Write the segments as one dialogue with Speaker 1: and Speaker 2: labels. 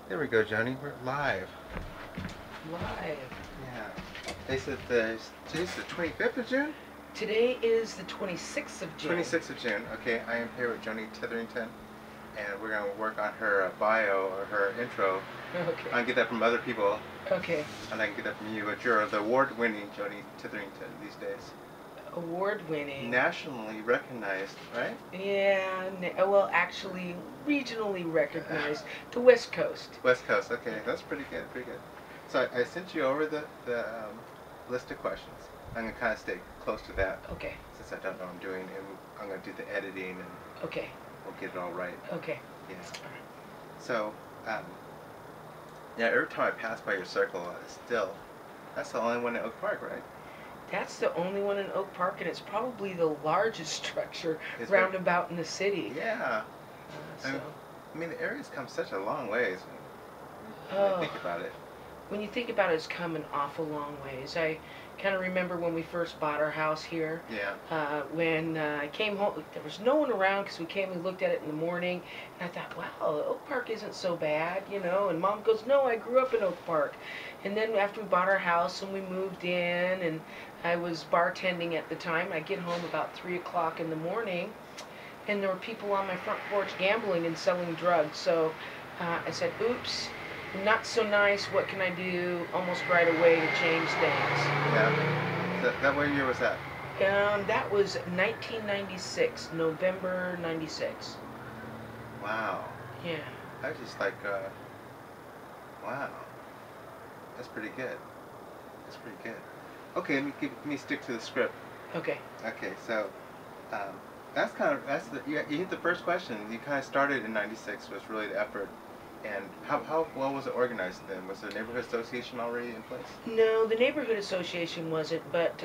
Speaker 1: There we go, Johnny. We're live.
Speaker 2: Live.
Speaker 1: Yeah. They said today's the 25th of June?
Speaker 2: Today is the 26th of June.
Speaker 1: 26th of June. Okay, I am here with Joni Titherington, and we're going to work on her bio or her intro.
Speaker 2: Okay.
Speaker 1: I can get that from other people,
Speaker 2: Okay.
Speaker 1: and I can get that from you, but you're the award-winning Joni Titherington these days.
Speaker 2: Award-winning.
Speaker 1: Nationally recognized, right?
Speaker 2: Yeah, well, actually, regionally recognized. The West Coast.
Speaker 1: West Coast, okay. That's pretty good, pretty good. So I sent you over the list of questions. I'm going to kind of stay close to that.
Speaker 2: Okay.
Speaker 1: Since I don't know what I'm doing, and I'm going to do the editing, and
Speaker 2: okay.
Speaker 1: we'll get it all right.
Speaker 2: Okay.
Speaker 1: Yeah. So, yeah, every time I pass by your circle, that's the only one in Oak Park, right?
Speaker 2: That's the only one in Oak Park, and it's probably the largest structure
Speaker 1: It's
Speaker 2: roundabout in the city.
Speaker 1: Yeah.
Speaker 2: So.
Speaker 1: I mean, the area's come such a long ways when
Speaker 2: Oh.
Speaker 1: you think about it.
Speaker 2: When you think about it, it's come an awful long ways. I kind of remember when we first bought our house here.
Speaker 1: Yeah.
Speaker 2: When I came home, there was no one around because we came and looked at it in the morning. And I thought, wow, Oak Park isn't so bad, you know. And Mom goes, no, I grew up in Oak Park. And then after we bought our house and we moved in, and I was bartending at the time, I get home about 3 o'clock in the morning, and there were people on my front porch gambling and selling drugs. So I said, oops. Not so nice. What can I do almost right away to change things?
Speaker 1: Yeah. That what year was that?
Speaker 2: That was 1996, November 96.
Speaker 1: Wow.
Speaker 2: Yeah.
Speaker 1: I was just like, wow. That's pretty good. That's pretty good. Okay, let me stick to the script.
Speaker 2: Okay.
Speaker 1: Okay, so you hit the first question. You kind of started in '96 was really the effort. And how well was it organized then? Was the neighborhood association already in place?
Speaker 2: No, the neighborhood association wasn't, but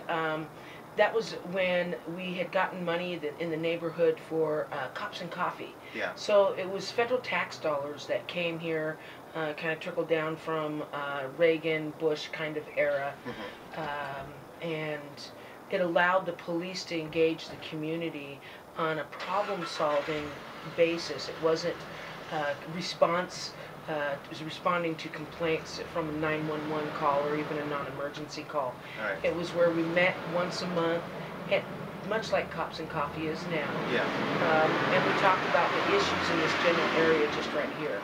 Speaker 2: that was when we had gotten money in the neighborhood for Cops and Coffee.
Speaker 1: Yeah.
Speaker 2: So it was federal tax dollars that came here, kind of trickled down from Reagan, Bush kind of era.
Speaker 1: Mm-hmm.
Speaker 2: And it allowed the police to engage the community on a problem-solving basis. It wasn't response. It was responding to complaints from a 911 call or even a non-emergency call.
Speaker 1: Right.
Speaker 2: It was where we met once a month, much like Cops and Coffee is now.
Speaker 1: Yeah.
Speaker 2: And we talked about the issues in this general area just right here.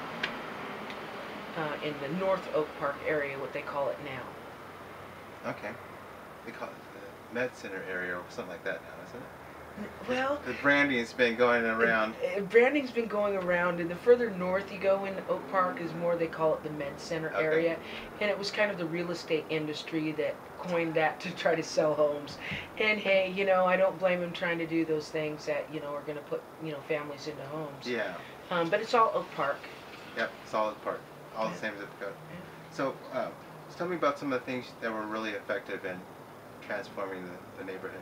Speaker 2: In the North Oak Park area, what they call it now.
Speaker 1: Okay. They call it the Med Center area or something like that now, isn't it?
Speaker 2: Well,
Speaker 1: the branding's been going around.
Speaker 2: Branding's been going around, and the further north you go in Oak Park is more, they call it the Med Center area. And it was kind of the real estate industry that coined that to try to sell homes. And hey, you know, I don't blame them trying to do those things that, you know, are going to put, you know, families into homes.
Speaker 1: Yeah.
Speaker 2: But it's all Oak Park.
Speaker 1: Yep, it's all Oak Park. All the same zip code.
Speaker 2: Yeah.
Speaker 1: So, tell me about some of the things that were really effective in transforming the neighborhood.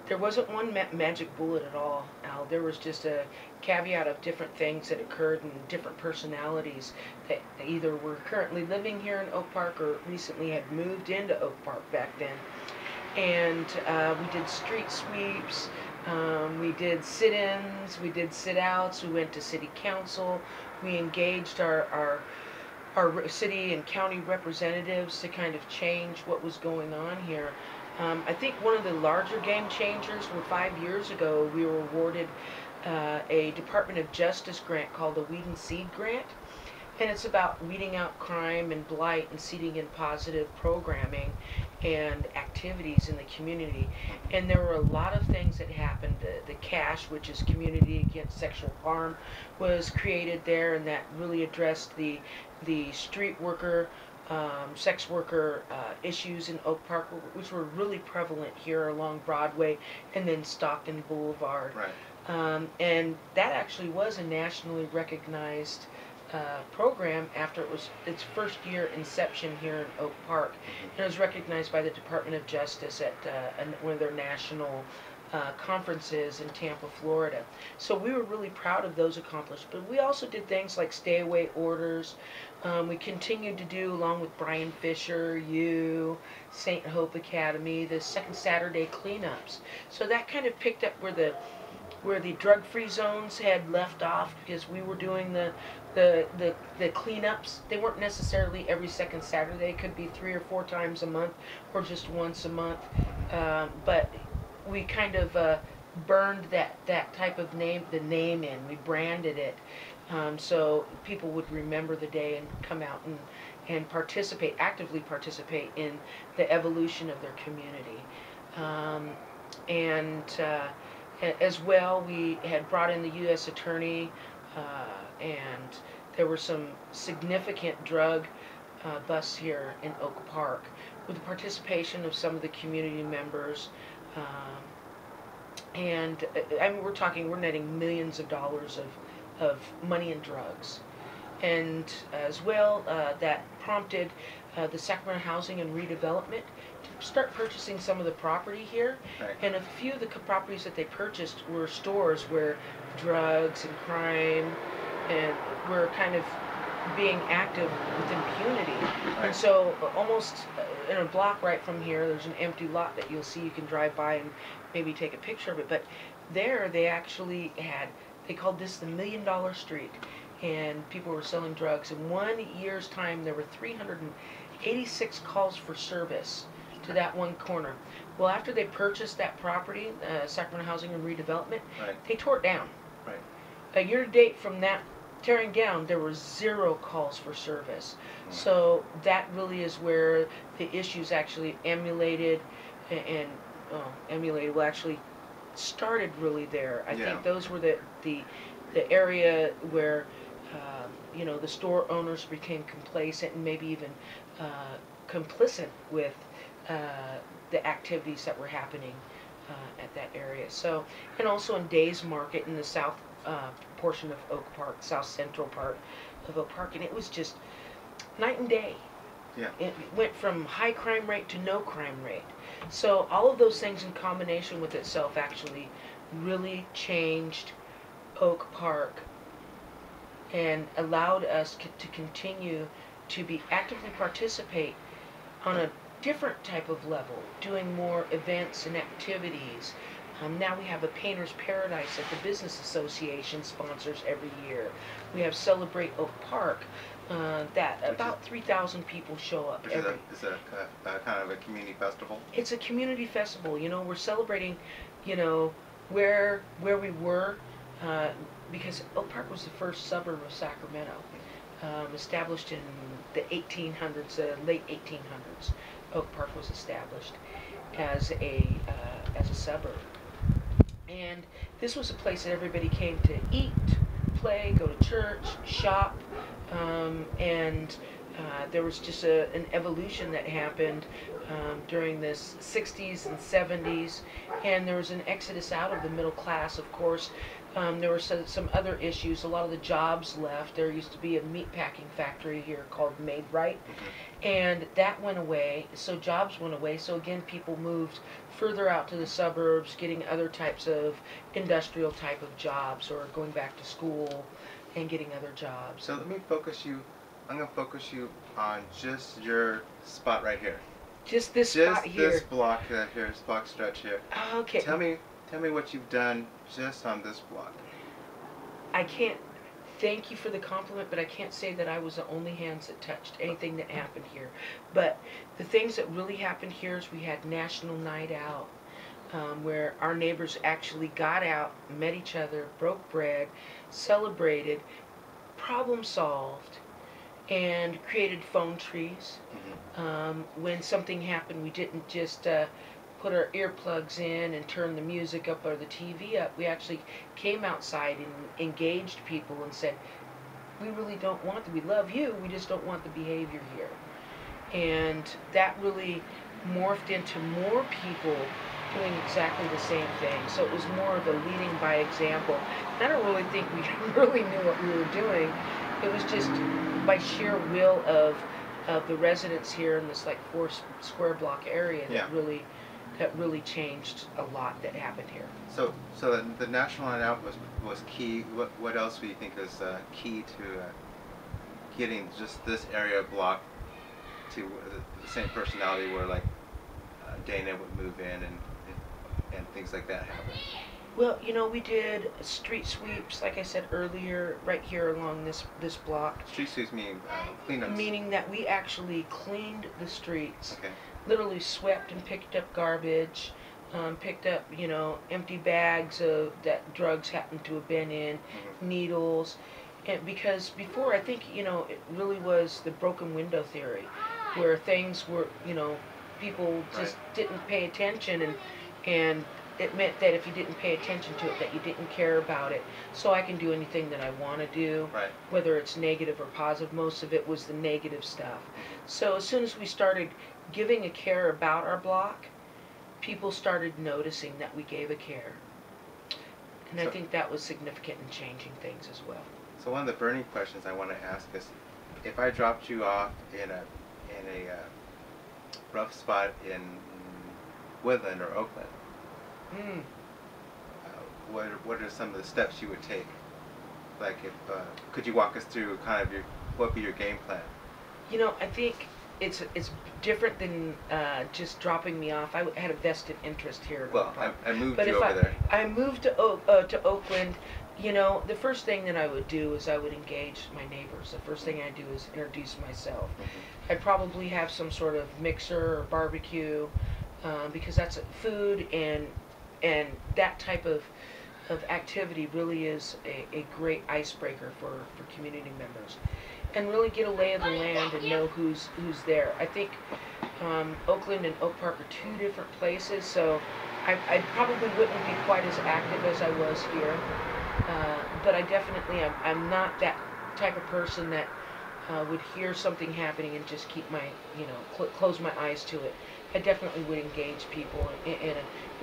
Speaker 2: There wasn't one magic bullet at all, Al. There was just a caveat of different things that occurred and different personalities that either were currently living here in Oak Park or recently had moved into Oak Park back then. And we did street sweeps, we did sit-ins, we did sit-outs, we went to city council, we engaged our city and county representatives to kind of change what was going on here. I think one of the larger game changers were 5 years ago. We were awarded a Department of Justice grant called the Weed and Seed Grant. And it's about weeding out crime and blight and seeding in positive programming and activities in the community. And there were a lot of things that happened. The CASH, which is Community Against Sexual Harm, was created there, and that really addressed the street worker, sex worker issues in Oak Park, which were really prevalent here along Broadway and then Stockton Boulevard.
Speaker 1: Right.
Speaker 2: And that actually was a nationally recognized program after it was its first year inception here in Oak Park. And it was recognized by the Department of Justice at one of their national conferences in Tampa, Florida. So we were really proud of those accomplishments. But we also did things like stay away orders. We continued to do, along with Brian Fisher, St. Hope Academy, the Second Saturday cleanups. So that kind of picked up where the drug-free zones had left off, because we were doing the the cleanups, they weren't necessarily every second Saturday. It could be 3 or 4 times a month, or just once a month. But we kind of burned that type of the name in. We branded it, so people would remember the day and come out and actively participate in the evolution of their community. And as well, we had brought in the U.S. Attorney, and there were some significant drug busts here in Oak Park with the participation of some of the community members. And I mean, we're netting millions of dollars of money in drugs. And as well, that prompted the Sacramento Housing and Redevelopment to start purchasing some of the property here.
Speaker 1: Right.
Speaker 2: And a few of the properties that they purchased were stores where drugs and crime and were kind of being active with impunity.
Speaker 1: Right.
Speaker 2: And so almost in a block right from here, there's an empty lot that you'll see. You can drive by and maybe take a picture of it. But there they actually they called this the $1 Million Street. And people were selling drugs. In 1 year's time, there were 386 calls for service to that one corner. Well, after they purchased that property, Sacramento Housing and Redevelopment,
Speaker 1: Right.
Speaker 2: they tore it down.
Speaker 1: Right.
Speaker 2: A year to date from that tearing down, there were 0 calls for service. So that really is where the issues actually emulated, well, actually started really there. I think those were the area where the store owners became complacent and maybe even complicit with the activities that were happening at that area. So, and also in Days Market in the south portion of Oak Park, south central part of Oak Park, and it was just night and day.
Speaker 1: Yeah.
Speaker 2: It went from high crime rate to no crime rate. So all of those things in combination with itself actually really changed Oak Park and allowed us to continue to be actively participate on a different type of level, doing more events and activities. Now we have a Painter's Paradise that the Business Association sponsors every year. We have Celebrate Oak Park, that about 3,000 people show up every.
Speaker 1: Is it a kind of a community festival?
Speaker 2: It's a community festival. We're celebrating, where we were, because Oak Park was the first suburb of Sacramento, established in the 1800s, late 1800s. Oak Park was established as a suburb, and this was a place that everybody came to eat, play, go to church, shop, and there was just an evolution that happened during this 60s and 70s, and there was an exodus out of the middle class, of course. There were some other issues. A lot of the jobs left. There used to be a meat packing factory here called Made Right, and that went away. So jobs went away. So again, people moved further out to the suburbs, getting other types of industrial type of jobs, or going back to school and getting other jobs.
Speaker 1: So let me focus you. I'm going to focus you on just your spot right here.
Speaker 2: Just this spot here.
Speaker 1: Just this block here, this block stretch here.
Speaker 2: Okay.
Speaker 1: Tell me what you've done just on this block.
Speaker 2: I can't thank you for the compliment, but I can't say that I was the only hands that touched anything that happened here. But the things that really happened here is we had National Night Out, where our neighbors actually got out, met each other, broke bread, celebrated, problem solved, and created phone trees. When something happened, we didn't just put our earplugs in and turn the music up or the TV up. We actually came outside and engaged people and said, we really don't want we love you, we just don't want the behavior here. And that really morphed into more people doing exactly the same thing. So it was more of a leading by example. And I don't really think we really knew what we were doing. It was just by sheer will of the residents here in this like 4 square block area that really changed a lot that happened here.
Speaker 1: So the National Night Out was key. What else do you think is key to getting just this area block to the same personality where like Dana would move in and things like that happen?
Speaker 2: Well, we did street sweeps, like I said earlier, right here along this block.
Speaker 1: Street sweeps mean cleanups.
Speaker 2: Meaning that we actually cleaned the streets,
Speaker 1: Okay.
Speaker 2: literally swept and picked up garbage, picked up, empty bags of that drugs happened to have been in, needles. And because before, I think, it really was the broken window theory, where things were, people just didn't pay attention, and it meant that if you didn't pay attention to it, that you didn't care about it. So I can do anything that I want to do, whether it's negative or positive. Most of it was the negative stuff. So as soon as we started giving a care about our block, people started noticing that we gave a care. And I think that was significant in changing things as well.
Speaker 1: So one of the burning questions I want to ask is, if I dropped you off in a rough spot in Woodland or Oakland, what are some of the steps you would take? Like, could you walk us through kind of what would be your game plan?
Speaker 2: I think it's different than just dropping me off. I had a vested interest here.
Speaker 1: Well, I moved you over there.
Speaker 2: I moved to Oakland. The first thing that I would do is I would engage my neighbors. The first thing I do is introduce myself. I'd probably have some sort of mixer or barbecue, because that's food, and that type of activity really is a great icebreaker for community members, and really get a lay of the land and know who's there. I think Oakland and Oak Park are two different places, so I probably wouldn't be quite as active as I was here, but I definitely I'm not that type of person that would hear something happening and just keep my close my eyes to it. I definitely would engage people in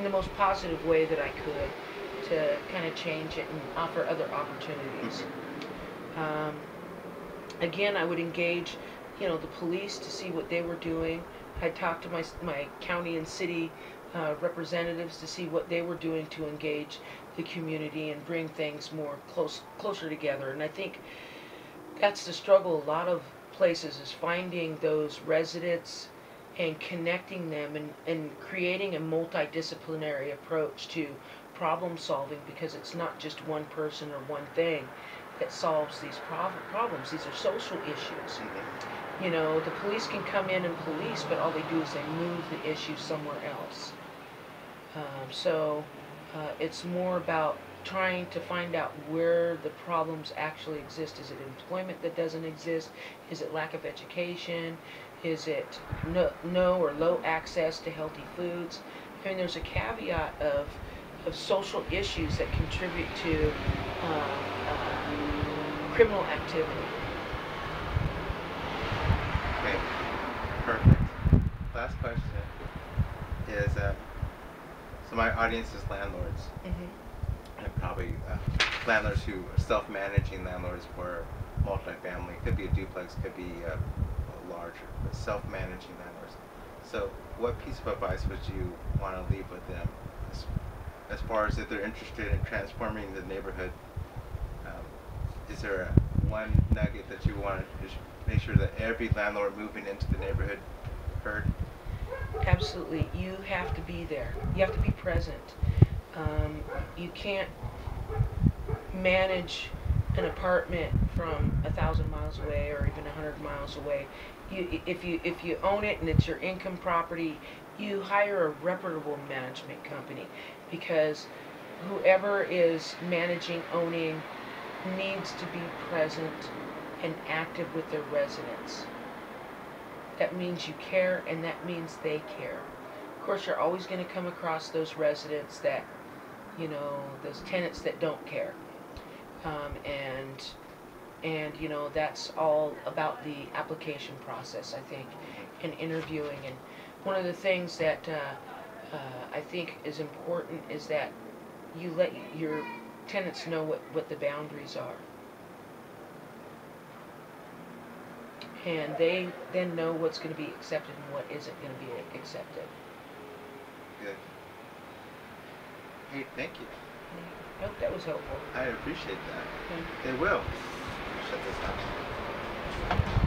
Speaker 2: the most positive way that I could, to kind of change it and offer other opportunities. Again, I would engage, the police to see what they were doing. I'd talk to my county and city representatives to see what they were doing to engage the community and bring things more closer together. And I think that's the struggle a lot of places, is finding those residents and connecting them, and creating a multidisciplinary approach to problem solving, because it's not just one person or one thing that solves these problems. These are social issues. The police can come in and police, but all they do is they move the issue somewhere else. So it's more about trying to find out where the problems actually exist. Is it employment that doesn't exist? Is it lack of education? Is it no or low access to healthy foods? I mean, there's a caveat of social issues that contribute to criminal activity.
Speaker 1: Okay, perfect. Last question is, so my audience is landlords, and probably landlords who are self-managing landlords for multifamily. Could be a duplex, could be larger, but self-managing landlords. So what piece of advice would you want to leave with them as far as if they're interested in transforming the neighborhood? Is there one nugget that you want to make sure that every landlord moving into the neighborhood heard?
Speaker 2: Absolutely. You have to be there. You have to be present. You can't manage an apartment from 1,000 miles away or even 100 miles away. If you own it and it's your income property, you hire a reputable management company, because whoever is managing, owning, needs to be present and active with their residents. That means you care, and that means they care. Of course, you're always going to come across those residents that, those tenants that don't care. And that's all about the application process, I think, and interviewing. And one of the things that I think is important is that you let your tenants know what the boundaries are. And they then know what's going to be accepted and what isn't going to be accepted.
Speaker 1: Good. Hey, thank you.
Speaker 2: I hope that was helpful.
Speaker 1: I appreciate that. It will. Shut this off.